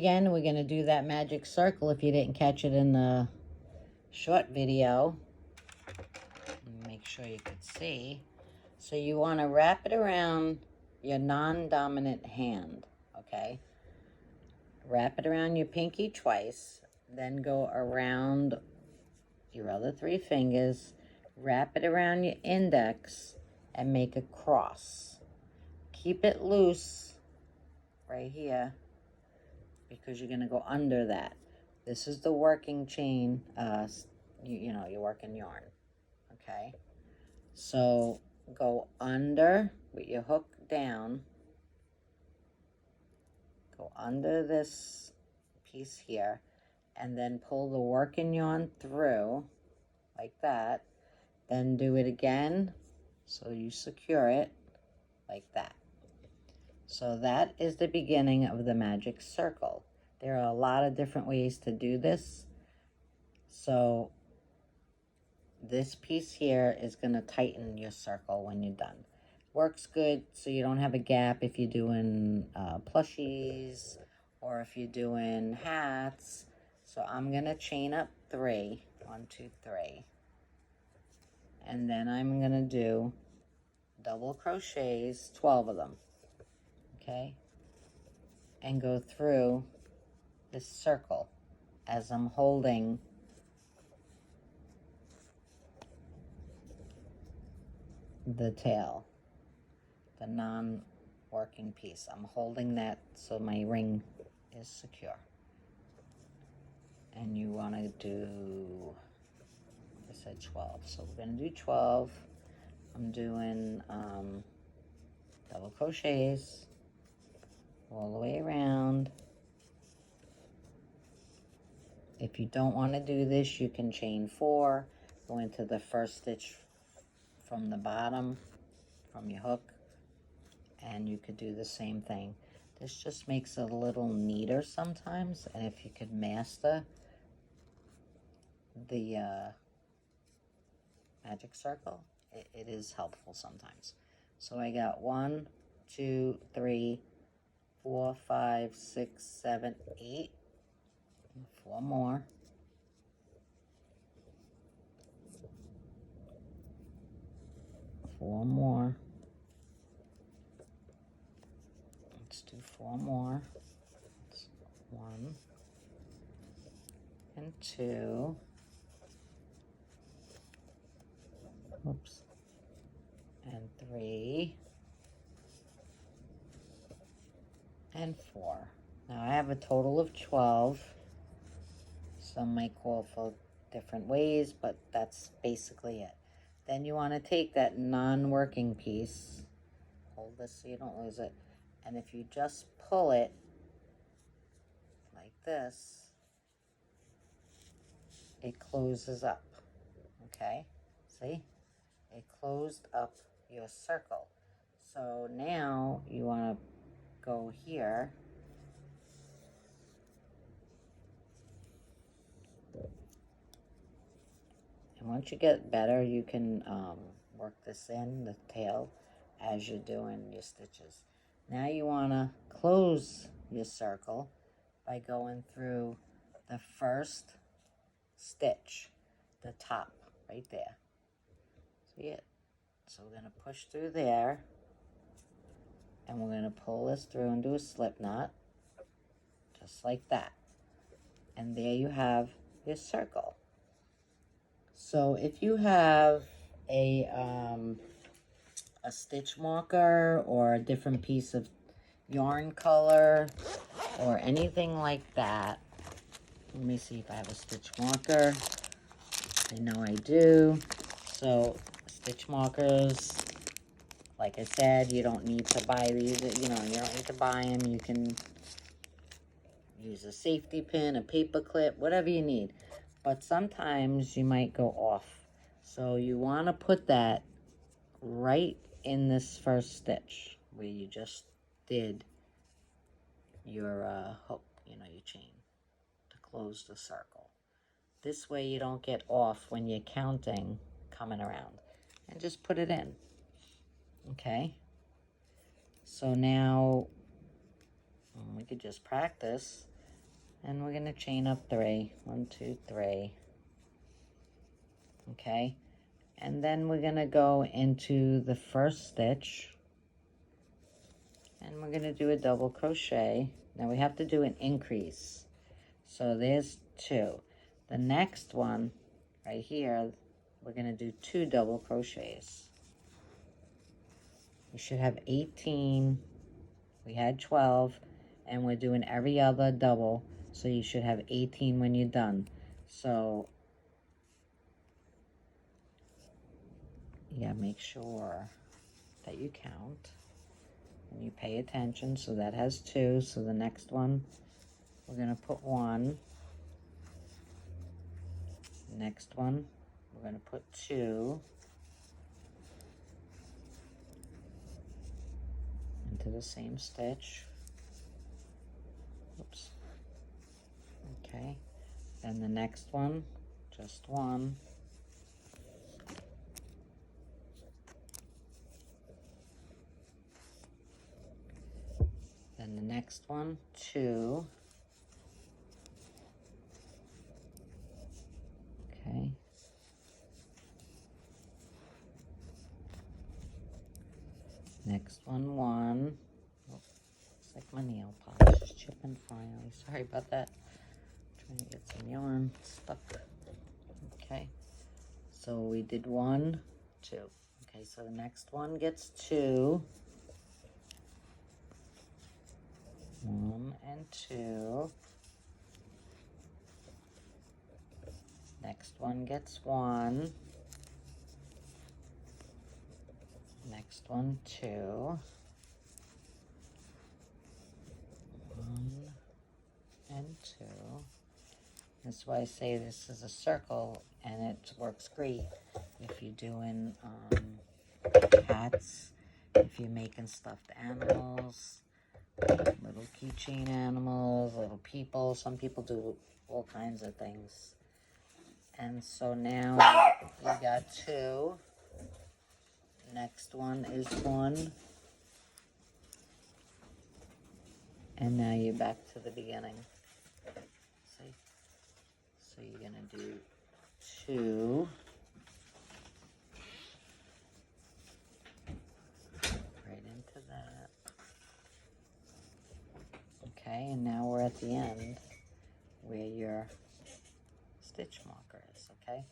Again, we're going to do that magic circle if you didn't catch it in the short video. Make sure you can see. So you want to wrap it around your non-dominant hand, okay? Wrap it around your pinky twice, then go around your other 3 fingers, wrap it around your index, and make a cross. Keep it loose right here because you're going to go under that. This is the working chain, you know, your working yarn, okay? So go under with your hook down, go under this piece here, and then pull the working yarn through like that. Then do it again so you secure it like that. So that is the beginning of the magic circle. There are a lot of different ways to do this. So this piece here is going to tighten your circle when you're done. Works good so you don't have a gap if you're doing plushies or if you're doing hats. So I'm going to chain up 3. 1, 2, 3. And then I'm going to do double crochets, 12 of them. Okay? And go through this circle as I'm holding the tail, the non-working piece. I'm holding that so my ring is secure. And you want to do, I said 12, so we're going to do 12. I'm doing double crochets all the way around. If you don't want to do this, you can chain 4, go into the first stitch from the bottom, from your hook, and you could do the same thing. This just makes it a little neater sometimes, and if you could master the magic circle, it is helpful sometimes. So I got 1, 2, 3, 4, 5, 6, 7, 8, 4 more. Four more. Let's do 4 more. That's 1 and 2. Oops. And 3 and 4. Now I have a total of 12. Some might call for different ways, but that's basically it. Then you want to take that non-working piece, hold this so you don't lose it, and if you just pull it like this, it closes up, okay? See? It closed up your circle. So now you want to go here and once you get better, you can work this in, the tail, as you're doing your stitches. Now you want to close your circle by going through the first stitch, the top, right there. See it? So we're going to push through there, and we're going to pull this through and do a slip knot, just like that. And there you have your circle. So if you have a stitch marker or a different piece of yarn color or anything like that, let me see if I have a stitch marker. I know I do. So stitch markers, like I said, you don't need to buy these, you don't need to buy them. You can use a safety pin, a paper clip, whatever you need. But sometimes you might go off. So you want to put that right in this first stitch where you just did your hook, your chain, to close the circle. This way you don't get off when you're counting coming around. And just put it in. Okay? So now we could just practice. And we're going to chain up 3. 1, 2, 3. Okay, and then we're going to go into the first stitch, and we're going to do a double crochet. Now we have to do an increase, so there's 2. The next one right here, we're going to do 2 double crochets. You should have 18. We had 12, and we're doing every other double, so you should have 18 when you're done. So yeah, make sure that you count and you pay attention. So that has 2. So the next one, we're going to put 1. Next one, we're going to put 2 into the same stitch. Oops. Okay. Then the next one, just 1. Then the next one, 2. Okay. Next one, 1. Oh, it's like my nail polish is chipping finally. Sorry about that. Trying to get some yarn stuck. Okay. So we did 1, 2. Okay, so the next one gets 2. 1 and 2. Next one gets 1. Next one, 2. 1 and 2. That's why I say this is a circle, and it works great if you're doing hats, if you're making stuffed animals, little keychain animals, little people. Some people do all kinds of things. And so now we got 2. Next one is 1. And now you're back to the beginning. See? So you're going to do 2. Right into that. Okay, and now we're at the end where your stitch marker is, okay?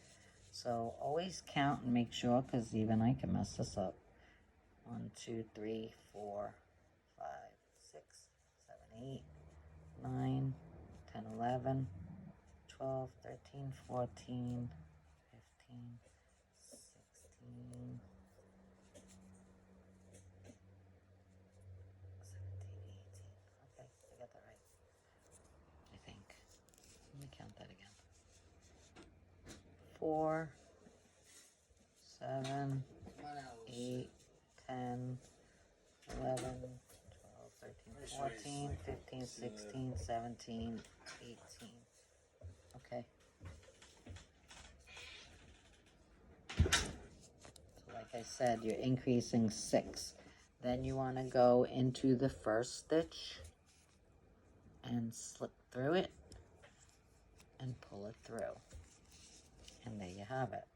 So always count and make sure, because even I can mess this up. 1, 2, 3, 4, 5, 6, 7, 8, 9, 10, 11, 12, 13, 14, 15, 16, 17, 18. Okay, I got that right. I think. Let me count that again. 4, 7, 8, 10, 11, 12, 13, 14, 15, 16, 17, 18. Okay. So like I said, you're increasing 6. Then you want to go into the first stitch and slip through it and pull it through. And there you have it.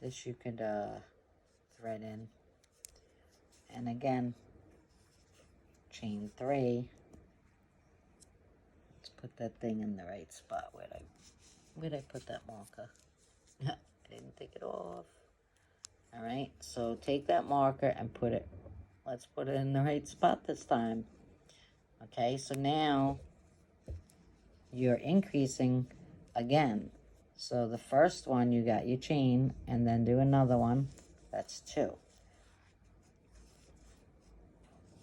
This you could thread in. And again, chain 3. Let's put that thing in the right spot. Where'd I put that marker? I didn't take it off. All right, so take that marker and put it, let's put it in the right spot this time. Okay, so now you're increasing again. So the first one, you got your chain, and then do another one. That's 2.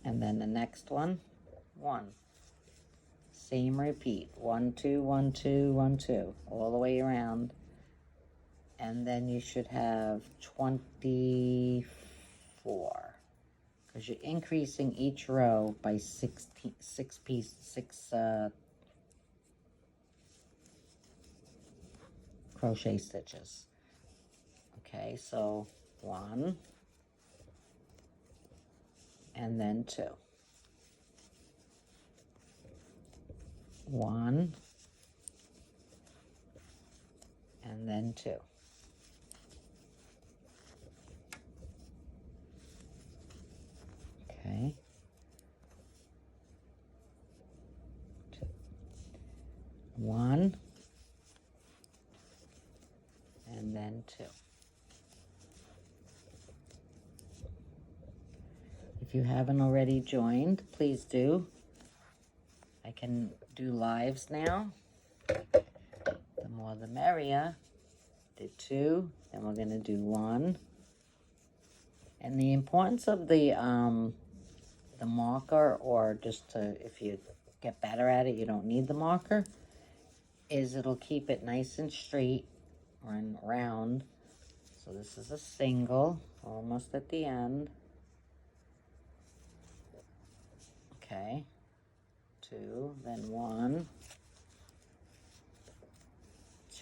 And then the next one, 1. Same repeat. 1, 2, 1, 2, 1, 2, all the way around. And then you should have 24. Because you're increasing each row by 6 crochet stitches. Okay, so 1 and then 2. 1, and then 2. Okay. 2. 1, and then 2. If you haven't already joined, please do. I can do lives now. The more the merrier. Did 2, then we're going to do 1. And the importance of the marker, or just to, if you get better at it, you don't need the marker, is it'll keep it nice and straight and round. So this is a single, almost at the end. Okay, 2, then 1,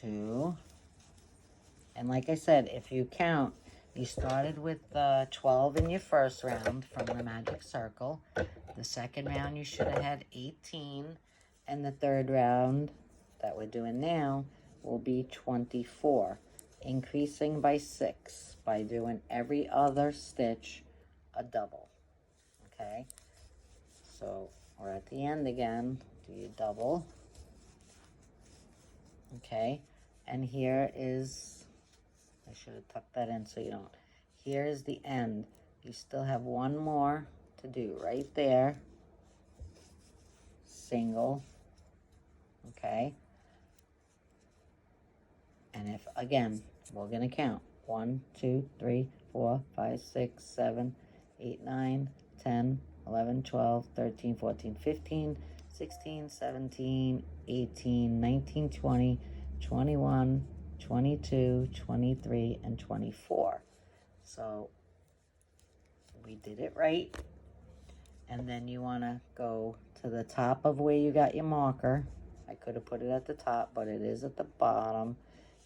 2. And like I said, if you count, you started with 12 in your first round from the magic circle. The second round you should have had 18. And the third round that we're doing now will be 24. Increasing by 6 by doing every other stitch a double. Okay? So we're at the end again. Do your double. Okay? And here is... I should have tucked that in so you don't. Here's the end. You still have one more to do right there. Single. Okay. And if, again, we're going to count. 1, 2, 3, 4, 5, 6, 7, 8, 9, 10, 11, 12, 13, 14, 15, 16, 17, 18, 19, 20, 21, 22, 23, and 24. So we did it right. And then you want to go to the top of where you got your marker. I could have put it at the top, but it is at the bottom.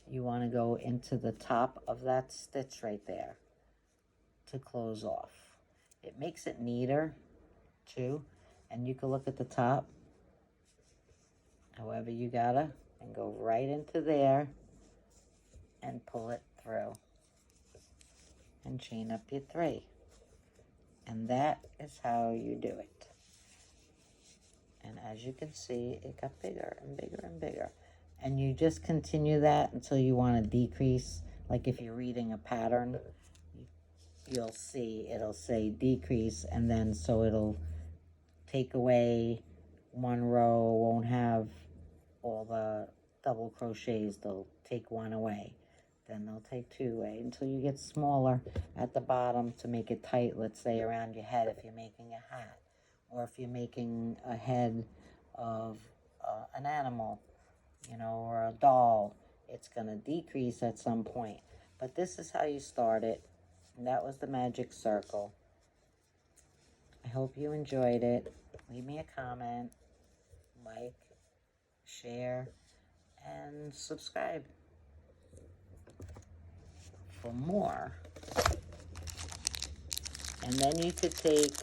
You want to go into the top of that stitch right there to close off. It makes it neater too. And you can look at the top, however you gotta, and go right into there and pull it through and chain up your 3. And that is how you do it. And as you can see, it got bigger and bigger and bigger. And you just continue that until you want to decrease. Like if you're reading a pattern, you'll see it'll say decrease, and then so it'll take away one row, won't have all the double crochets, they'll take one away. Then they'll take 2 away until you get smaller at the bottom to make it tight, let's say around your head if you're making a hat, or if you're making a head of an animal, you know, or a doll. It's going to decrease at some point. But this is how you start it. And that was the magic circle. I hope you enjoyed it. Leave me a comment, like, share, and subscribe for more. And then you could take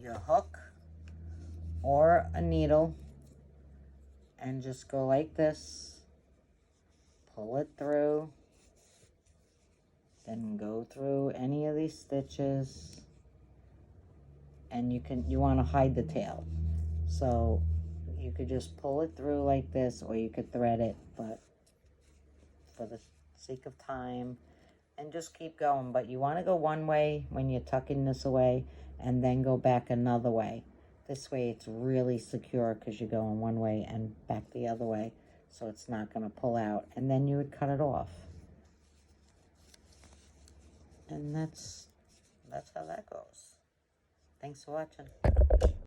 your hook or a needle and just go like this, pull it through, then go through any of these stitches, and you want to hide the tail, so you could just pull it through like this, or you could thread it, but for the sake of time, and just keep going. But you want to go one way when you're tucking this away, and then go back another way. This way it's really secure because you're going one way and back the other way, so it's not going to pull out. And then you would cut it off. And that's how that goes. Thanks for watching.